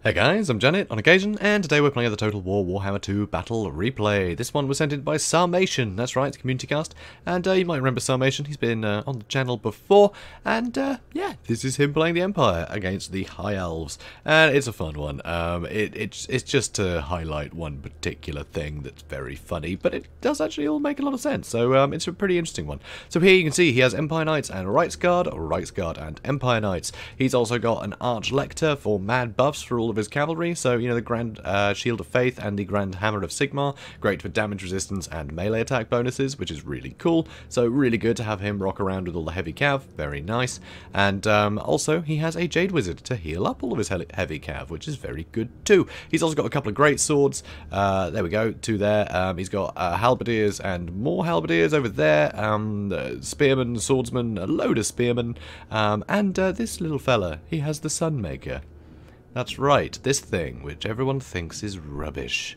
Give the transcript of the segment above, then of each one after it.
Hey guys, I'm JanetOnOccasion, and today we're playing the Total War Warhammer II Battle Replay. This one was sent in by Sarmatian, that's right, it's a community cast, and you might remember Sarmatian, he's been on the channel before, and yeah, this is him playing the Empire against the High Elves, and it's a fun one. It's just to highlight one particular thing that's very funny, but it does actually all make a lot of sense, so it's a pretty interesting one. So here you can see he has Empire Knights and Reichsguard and Empire Knights. He's also got an Arch-Lector for mad buffs for all of his cavalry, so you know, the Grand Shield of Faith and the Grand Hammer of Sigmar, great for damage resistance and melee attack bonuses, which is really cool, so really good to have him rock around with all the heavy cav, very nice, and also he has a Jade Wizard to heal up all of his heavy cav, which is very good too. He's also got a couple of great swords, there we go, two there, he's got halberdiers and more halberdiers over there, spearmen, swordsmen, a load of spearmen, and this little fella, he has the Sunmaker. That's right, this thing, which everyone thinks is rubbish.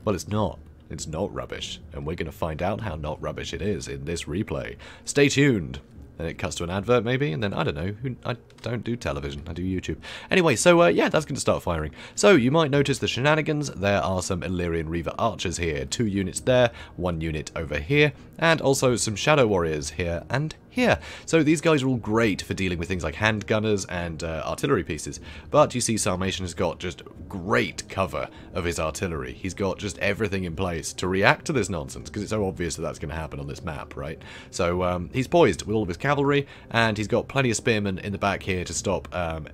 Well, it's not. It's not rubbish, and we're going to find out how not rubbish it is in this replay. Stay tuned. Then it cuts to an advert, maybe, and then, I don't know, I don't do television, I do YouTube. Anyway, so, yeah, that's going to start firing. So, you might notice the shenanigans. There are some Illyrian Reaver Archers here. 2 units there, 1 unit over here, and also some Shadow Warriors here and here. So these guys are all great for dealing with things like handgunners and artillery pieces, but you see Sarmatian has got just great cover of his artillery. He's got just everything in place to react to this nonsense, because it's so obvious that that's going to happen on this map, right? So he's poised with all of his cavalry, and he's got plenty of spearmen in the back here to stop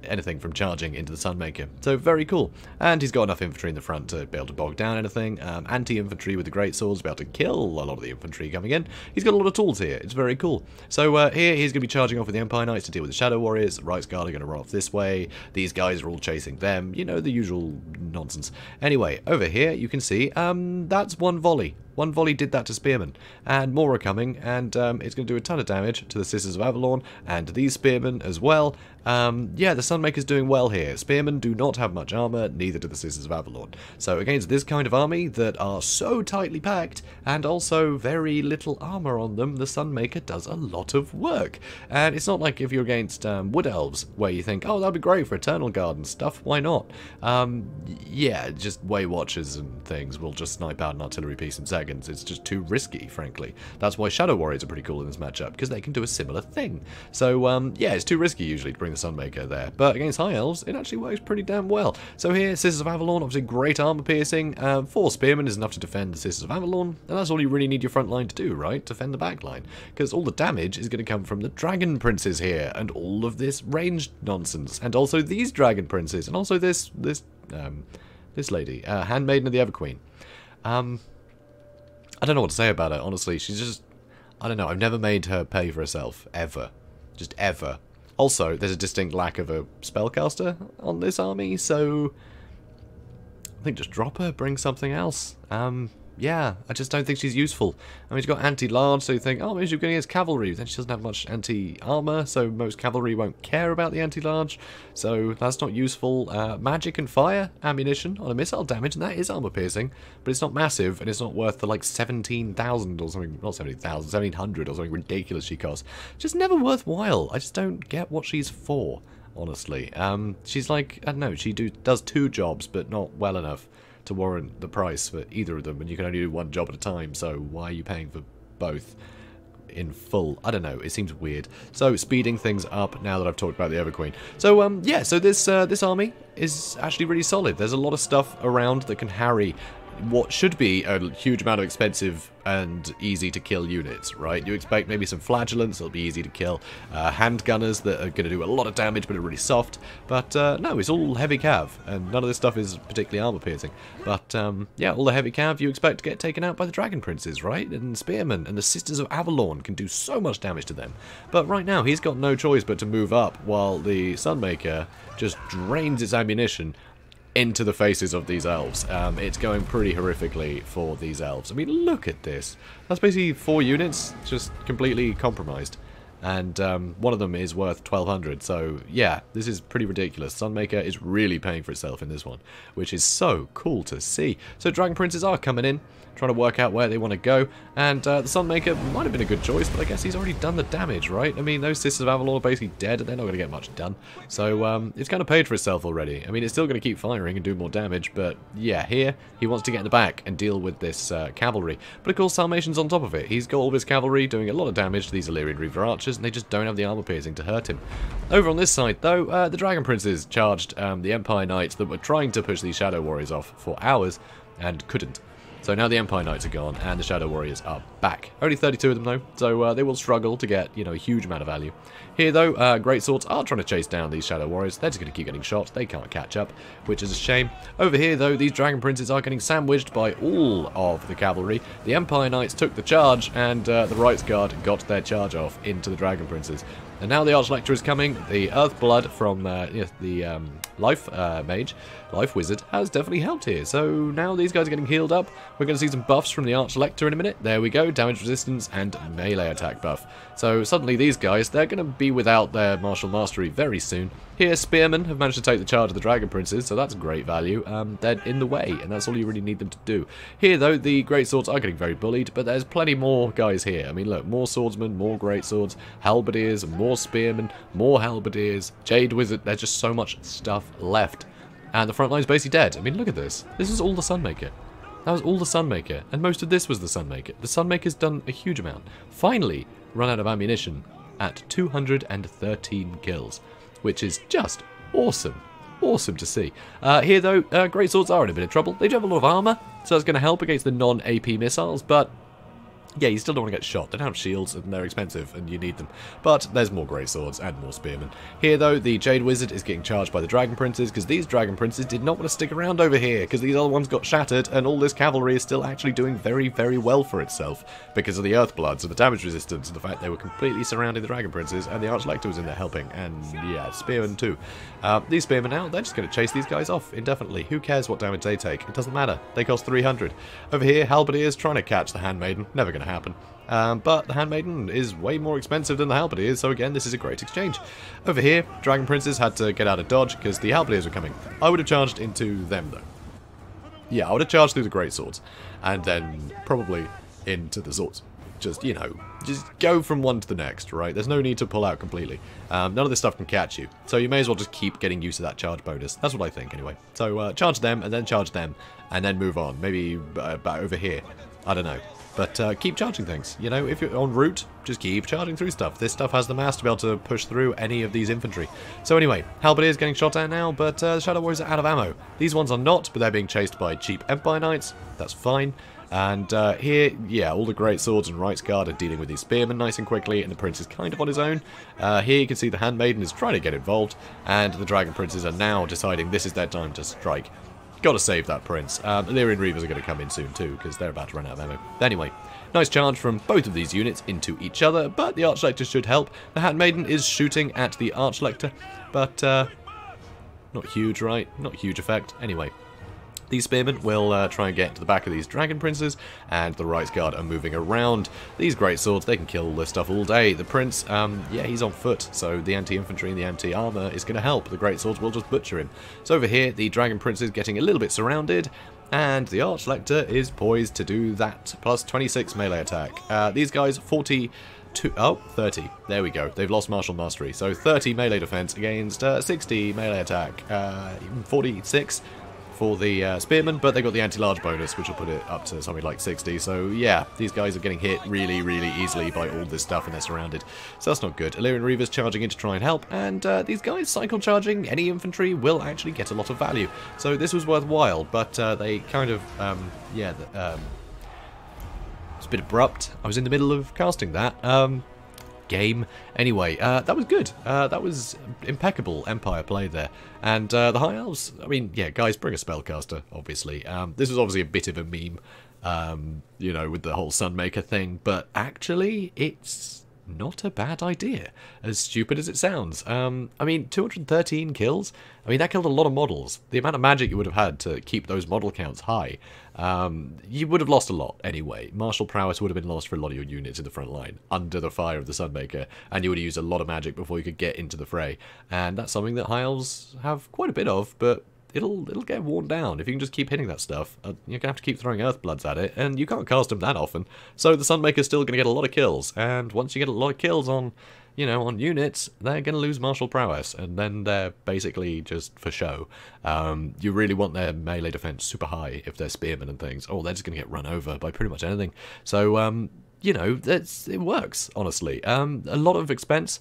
anything from charging into the Sunmaker. So very cool. And he's got enough infantry in the front to be able to bog down anything, anti-infantry with the great swords to be able to kill a lot of the infantry coming in. He's got a lot of tools here. It's very cool. So here he's going to be charging off with the Empire Knights to deal with the Shadow Warriors. Reichsguard are going to run off this way. These guys are all chasing them. You know, the usual nonsense. Anyway, over here you can see that's one volley. One volley did that to Spearmen, and more are coming, and it's going to do a ton of damage to the Sisters of Avalon, and these Spearmen as well. Yeah, the Sunmaker's doing well here. Spearmen do not have much armor, neither do the Sisters of Avalon. So against this kind of army that are so tightly packed, and also very little armor on them, the Sunmaker does a lot of work. And it's not like if you're against Wood Elves, where you think, oh, that'd be great for Eternal Guard and stuff, why not? Yeah, just Way Watchers and things will just snipe out an artillery piece in seconds. It's just too risky, frankly. That's why Shadow Warriors are pretty cool in this matchup, because they can do a similar thing. So, yeah, it's too risky usually to bring the Sunmaker there. But against High Elves, it actually works pretty damn well. So here, Sisters of Avalon, obviously great armor piercing. 4 Spearmen is enough to defend the Sisters of Avalon, and that's all you really need your front line to do, right? Defend the back line. Because all the damage is going to come from the Dragon Princes here, and all of this ranged nonsense. And also these Dragon Princes, and also this lady, Handmaiden of the Everqueen. I don't know what to say about her, honestly. She's just, I don't know, I've never made her pay for herself, ever. Just ever. Also, there's a distinct lack of a spellcaster on this army, so I think just drop her, bring something else. Yeah, I just don't think she's useful. I mean, she's got anti-large, so you think, oh, maybe she's going against cavalry. Then she doesn't have much anti-armor, so most cavalry won't care about the anti-large. So that's not useful. Magic and fire ammunition on a missile damage, and that is armor piercing, but it's not massive, and it's not worth the like 17,000 or something, not 17,000, 1,700 or something ridiculous she costs. Just never worthwhile. I just don't get what she's for, honestly. She's like, I don't know, she does 2 jobs, but not well enough to warrant the price for either of them, and you can only do 1 job at a time, so why are you paying for both in full? I don't know, it seems weird. So, speeding things up now that I've talked about the Everqueen. So, yeah, so this army is actually really solid. There's a lot of stuff around that can harry what should be a huge amount of expensive and easy to kill units, right? You expect maybe some flagellants, it'll be easy to kill, handgunners that are going to do a lot of damage but are really soft, but no, it's all heavy cav, and none of this stuff is particularly armor piercing, but yeah, all the heavy cav you expect to get taken out by the Dragon Princes, right? And Spearmen, and the Sisters of Avalon can do so much damage to them, but right now he's got no choice but to move up while the Sunmaker just drains its ammunition into the faces of these elves. It's going pretty horrifically for these elves. I mean, look at this. That's basically 4 units just completely compromised. and one of them is worth 1200. So yeah, this is pretty ridiculous. Sunmaker is really paying for itself in this one, which is so cool to see. So Dragon Princes are coming in, trying to work out where they want to go, and the Sunmaker might have been a good choice, but I guess he's already done the damage, right? I mean, those Sisters of Avalon are basically dead, and they're not going to get much done. So it's kind of paid for itself already. I mean, it's still going to keep firing and do more damage, but yeah, here he wants to get in the back and deal with this cavalry. But of course, Sarmatian's on top of it. He's got all of his cavalry doing a lot of damage to these Illyrian Reaver archers, and they just don't have the armor piercing to hurt him. Over on this side, though, the Dragon Princes charged the Empire Knights that were trying to push these Shadow Warriors off for hours and couldn't. So now the Empire Knights are gone, and the Shadow Warriors are back. Only 32 of them, though, so they will struggle to get, you know, a huge amount of value. Here, though, Greatswords are trying to chase down these Shadow Warriors. They're just going to keep getting shot. They can't catch up, which is a shame. Over here, though, these Dragon Princes are getting sandwiched by all of the cavalry. The Empire Knights took the charge, and the Rights Guard got their charge off into the Dragon Princes. And now the Archlector is coming. The Earth Blood from the Life Mage, Life Wizard, has definitely helped here. So now these guys are getting healed up. We're going to see some buffs from the Archlector in a minute. There we go, damage resistance and melee attack buff. So suddenly these guys, they're going to be without their martial mastery very soon. Here, Spearmen have managed to take the charge of the Dragon Princes, so that's great value. They're in the way, and that's all you really need them to do. Here, though, the Greatswords are getting very bullied, but there's plenty more guys here. I mean, look, more Swordsmen, more Greatswords, Halberdiers, more Spearmen, more Halberdiers, Jade Wizard. There's just so much stuff left. And the front line's basically dead. I mean, look at this. This is all the Sunmaker. That was all the Sunmaker, and most of this was the Sunmaker. The Sunmaker's done a huge amount. Finally, run out of ammunition at 213 kills, which is just awesome. Awesome to see. Here, though, Greatswords are in a bit of trouble. They do have a lot of armor, so that's going to help against the non-AP missiles, but yeah, you still don't want to get shot. They don't have shields, and they're expensive, and you need them. But there's more Greatswords and more Spearmen. Here, though, the Jade Wizard is getting charged by the Dragon Princes, because these Dragon Princes did not want to stick around over here, because these other ones got shattered, and all this cavalry is still actually doing very, very well for itself, because of the Earthbloods and the damage resistance, and the fact they were completely surrounding the Dragon Princes, and the Archlector was in there helping, and yeah, Spearmen too. These Spearmen now, they're just going to chase these guys off indefinitely. Who cares what damage they take? It doesn't matter. They cost 300. Over here, Halberdiers trying to catch the Handmaiden. Never going to happen. But the Handmaiden is way more expensive than the Halberdiers, so again, this is a great exchange. Over here, Dragon Princes had to get out of dodge because the Halberdiers were coming. I would have charged into them, though. Yeah, I would have charged through the Greatswords, and then probably into the swords. Just, you know, just go from one to the next, right? There's no need to pull out completely. None of this stuff can catch you, so you may as well just keep getting used to that charge bonus. That's what I think, anyway. So, charge them, and then move on. Maybe back over here. I don't know. But keep charging things, you know, if you're en route, just keep charging through stuff. This stuff has the mass to be able to push through any of these infantry. So anyway, Halberdiers getting shot at now, but the Shadow Warriors are out of ammo. These ones are not, but they're being chased by cheap Empire Knights. That's fine. And here, yeah, all the Greatswords and Rights Guard are dealing with these Spearmen nice and quickly, and the Prince is kind of on his own. Here you can see the Handmaiden is trying to get involved, and the Dragon Princes are now deciding this is their time to strike. Gotta save that Prince. Illyrian Reavers are going to come in soon too, because they're about to run out of ammo. Anyway, nice charge from both of these units into each other, but the Archlector should help. The Handmaiden is shooting at the Archlector, but not huge, right? Not huge effect. Anyway, these Spearmen will try and get to the back of these Dragon Princes, and the Rights Guard are moving around. These Greatswords, they can kill all this stuff all day. The Prince, yeah, he's on foot, so the anti-infantry and the anti-armor is going to help. The Greatswords will just butcher him. So over here, the Dragon Prince is getting a little bit surrounded, and the Archlector is poised to do that, plus 26 melee attack. These guys, 30. There we go. They've lost martial mastery. So 30 melee defense against 60 melee attack. 46 for the Spearmen, but they got the anti-large bonus, which will put it up to something like 60. So yeah, these guys are getting hit really, really easily by all this stuff, and they're surrounded. So that's not good. Illyrian Reavers charging in to try and help, and these guys cycle charging any infantry will actually get a lot of value. So this was worthwhile, but they kind of, yeah, it's a bit abrupt. I was in the middle of casting that. Game. Anyway, that was good. That was impeccable Empire play there. And the High Elves, I mean, yeah, guys, bring a spellcaster, obviously. This was obviously a bit of a meme, you know, with the whole Sunmaker thing, but actually, it's not a bad idea, as stupid as it sounds. I mean, 213 kills? I mean, that killed a lot of models. The amount of magic you would have had to keep those model counts high, you would have lost a lot anyway. Martial prowess would have been lost for a lot of your units in the front line, under the fire of the Sunmaker, and you would have used a lot of magic before you could get into the fray. And that's something that High Elves have quite a bit of, but it'll get worn down if you can just keep hitting that stuff. You're going to have to keep throwing Earthbloods at it, and you can't cast them that often. So the Sunmaker's still going to get a lot of kills, and once you get a lot of kills on, you know, on units, they're going to lose martial prowess, and then they're basically just for show. You really want their melee defense super high if they're spearmen and things. Oh, they're just going to get run over by pretty much anything. So, you know, it works, honestly. A lot of expense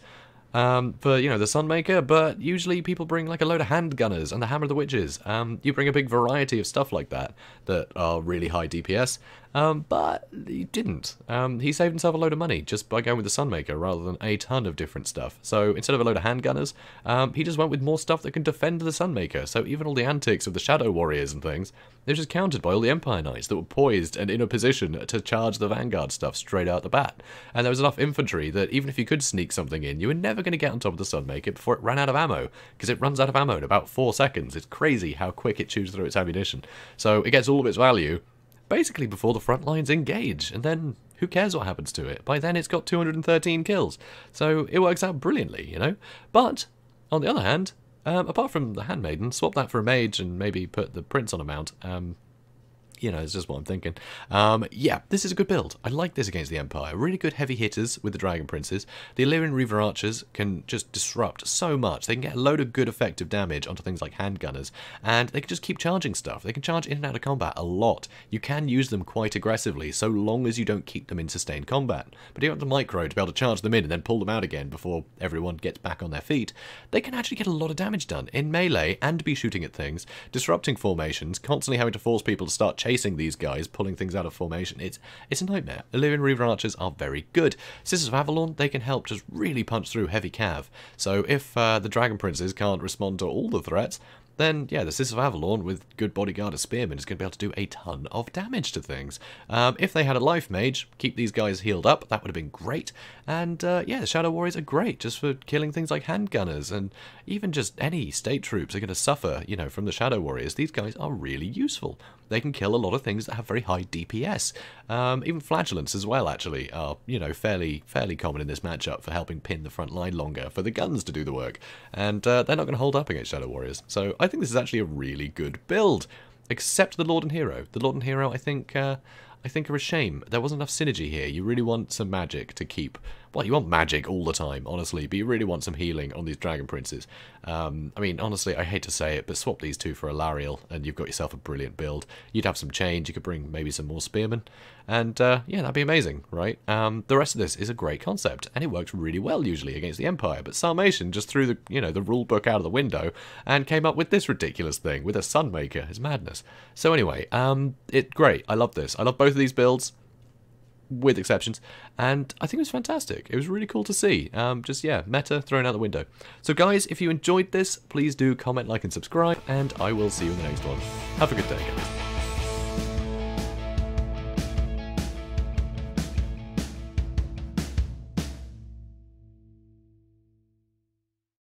for, you know, the Sunmaker, but usually people bring like a load of handgunners and the Hammer of the Witches. You bring a big variety of stuff like that are really high DPS, but he didn't. He saved himself a load of money just by going with the Sunmaker rather than a ton of different stuff. So instead of a load of handgunners, he just went with more stuff that can defend the Sunmaker. So even all the antics of the Shadow Warriors and things, they're just countered by all the Empire Knights that were poised and in a position to charge the Vanguard stuff straight out the bat. And there was enough infantry that even if you could sneak something in, you were never going to get on top of the Sunmaker before it ran out of ammo, because it runs out of ammo in about 4 seconds. It's crazy how quick it chews through its ammunition. So it gets all of its value basically before the front lines engage, and then who cares what happens to it? By then it's got 213 kills. So it works out brilliantly, you know? But, on the other hand, apart from the Handmaiden, swap that for a mage and maybe put the Prince on a mount. You know, it's just what I'm thinking. Yeah, this is a good build. I like this against the Empire. Really good heavy hitters with the Dragon Princes. The Illyrian Reaver Archers can just disrupt so much. They can get a load of good effective damage onto things like handgunners, and they can just keep charging stuff. They can charge in and out of combat a lot. You can use them quite aggressively, so long as you don't keep them in sustained combat. But if you have the micro to be able to charge them in and then pull them out again before everyone gets back on their feet, they can actually get a lot of damage done in melee and be shooting at things, disrupting formations, constantly having to force people to start chasing these guys, pulling things out of formation. It's a nightmare. Illyrian Reaver Archers are very good. Sisters of Avalon, they can help just really punch through heavy cav. So if the Dragon Princes can't respond to all the threats, then, yeah, the Sisters of Avalon with good bodyguard as spearmen is going to be able to do a ton of damage to things. If they had a life mage, keep these guys healed up, that would have been great. And, yeah, the Shadow Warriors are great just for killing things like handgunners, and even just any state troops are going to suffer, you know, from the Shadow Warriors. These guys are really useful. They can kill a lot of things that have very high DPS. Even flagellants as well, actually, are, you know, fairly common in this matchup for helping pin the front line longer, for the guns to do the work. And they're not going to hold up against Shadow Warriors. So I think this is actually a really good build, except the Lord and Hero. The Lord and Hero, I think are a shame. There wasn't enough synergy here. You really want some magic to keep... Well, you want magic all the time, honestly, but you really want some healing on these Dragon Princes. I mean, honestly, I hate to say it, but swap these two for a Lariel, and you've got yourself a brilliant build. You'd have some change, you could bring maybe some more Spearmen, and yeah, that'd be amazing, right? The rest of this is a great concept, and it works really well, usually, against the Empire, but Sarmatian just threw the, you know, the rule book out of the window, and came up with this ridiculous thing, with a Sunmaker. It's madness. So anyway, it's great. I love this. I love both of these builds, with exceptions, and I think it was fantastic. It was really cool to see. Just, yeah, meta thrown out the window. So guys, if you enjoyed this, please do comment, like, and subscribe, and I will see you in the next one. Have a good day, guys.